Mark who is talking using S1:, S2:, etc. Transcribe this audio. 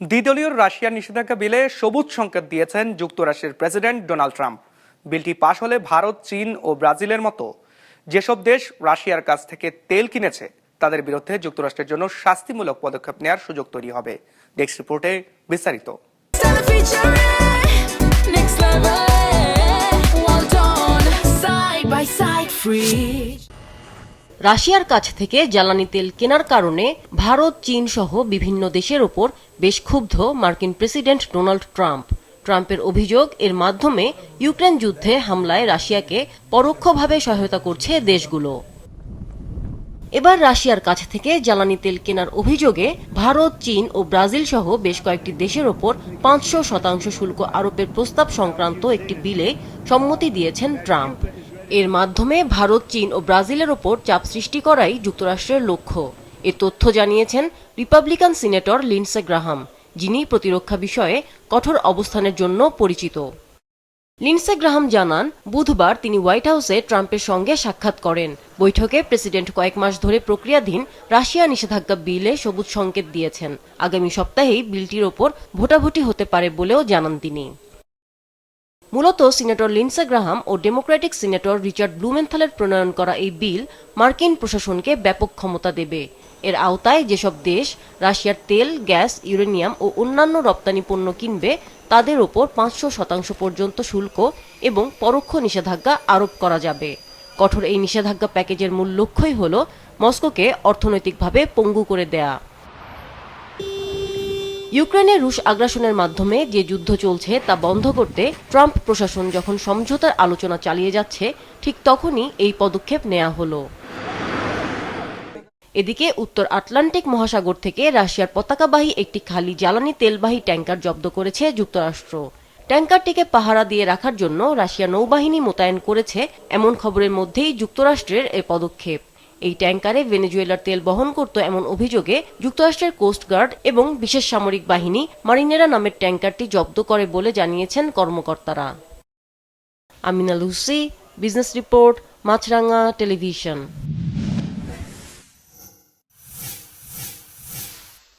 S1: দ্বিদলীয় রাশিয়ার নিষেধাজ্ঞা বিলে সবুজ সংকেত দিয়েছেন যুক্তরাষ্ট্রের প্রেসিডেন্ট ডোনাল্ড ট্রাম্প। বিলটি পাশ হলে ভারত, চীন ও ব্রাজিলের মতো যেসব দেশ রাশিয়ার কাছ থেকে তেল কিনেছে তাদের বিরুদ্ধে যুক্তরাষ্ট্রের জন্য শাস্তিমূলক পদক্ষেপ নেওয়ার সুযোগ তৈরি হবে। ডেস্ক রিপোর্টে বিস্তারিত।
S2: রাশিয়ার কাছ থেকে জ্বালানি তেল কেনার কারণে ভারত, চীন সহ বিভিন্ন দেশের ওপর বেশ ক্ষুব্ধ মার্কিন প্রেসিডেন্ট ডোনাল্ড ট্রাম্প। ট্রাম্পের অভিযোগ, এর মাধ্যমে ইউক্রেন যুদ্ধে হামলায় রাশিয়াকে পরোক্ষভাবে সহায়তা করছে দেশগুলো। এবার রাশিয়ার কাছ থেকে জ্বালানি তেল কেনার অভিযোগে ভারত, চীন ও ব্রাজিল সহ বেশ কয়েকটি দেশের ওপর 500% শুল্ক আরোপের প্রস্তাব সংক্রান্ত একটি বিলে সম্মতি দিয়েছেন ট্রাম্প। এর মাধ্যমে ভারত, চীন ও ব্রাজিলের ওপর চাপ সৃষ্টি করাই যুক্তরাষ্ট্রের লক্ষ্য। এ তথ্য জানিয়েছেন রিপাবলিকান সিনেটর লিন্ডসে গ্রাহাম, যিনি প্রতিরক্ষা বিষয়ে কঠোর অবস্থানের জন্য পরিচিত। লিন্ডসে গ্রাহাম জানান, বুধবার তিনি হোয়াইট হাউসে ট্রাম্পের সঙ্গে সাক্ষাৎ করেন। বৈঠকে প্রেসিডেন্ট কয়েক মাস ধরে প্রক্রিয়াধীন রাশিয়া নিষেধাজ্ঞা বিলে সবুজ সংকেত দিয়েছেন। আগামী সপ্তাহেই বিলটির ওপর ভোটাভুটি হতে পারে বলেও জানান তিনি। মূলত সিনেটর লিন্ডসে গ্রাহাম ও ডেমোক্রেটিক সিনেটর রিচার্ড ব্লুমেনথালের প্রণয়ন করা এই বিল মার্কিন প্রশাসনকে ব্যাপক ক্ষমতা দেবে। এর আওতায় যেসব দেশ রাশিয়ার তেল, গ্যাস, ইউরেনিয়াম ও অন্যান্য রপ্তানি পণ্য কিনবে তাদের ওপর 500% পর্যন্ত শুল্ক এবং পরোক্ষ নিষেধাজ্ঞা আরোপ করা যাবে। কঠোর এই নিষেধাজ্ঞা প্যাকেজের মূল লক্ষ্যই হল মস্কোকে অর্থনৈতিকভাবে পঙ্গু করে দেয়া। ইউক্রেনে রুশ আগ্রাসনের মাধ্যমে যে যুদ্ধ চলছে তা বন্ধ করতে ট্রাম্প প্রশাসন যখন সমঝোতার আলোচনা চালিয়ে যাচ্ছে, ঠিক তখনই এই পদক্ষেপ নেওয়া হলো। এদিকে উত্তর আটলান্টিক মহাসাগর থেকে রাশিয়ার পতাকাবাহী একটি খালি জ্বালানি তেলবাহী ট্যাঙ্কার জব্দ করেছে যুক্তরাষ্ট্র। ট্যাঙ্কারটিকে পাহারা দিয়ে রাখার জন্য রাশিয়া নৌবাহিনী মোতায়েন করেছে, এমন খবরের মধ্যেই যুক্তরাষ্ট্রের এ পদক্ষেপ। এই ট্যাঙ্কারে ভেনেজুয়েলার তেল বহন করত এমন অভিযোগে যুক্তরাষ্ট্রের কোস্টগার্ড এবং বিশেষ সামরিক বাহিনী মারিনেরা নামের ট্যাঙ্কারটি জব্দ করে বলে জানিয়েছেন কর্মকর্তারা। আমিনা লুসি, বিজনেস রিপোর্ট, মাছরাঙা টেলিভিশন।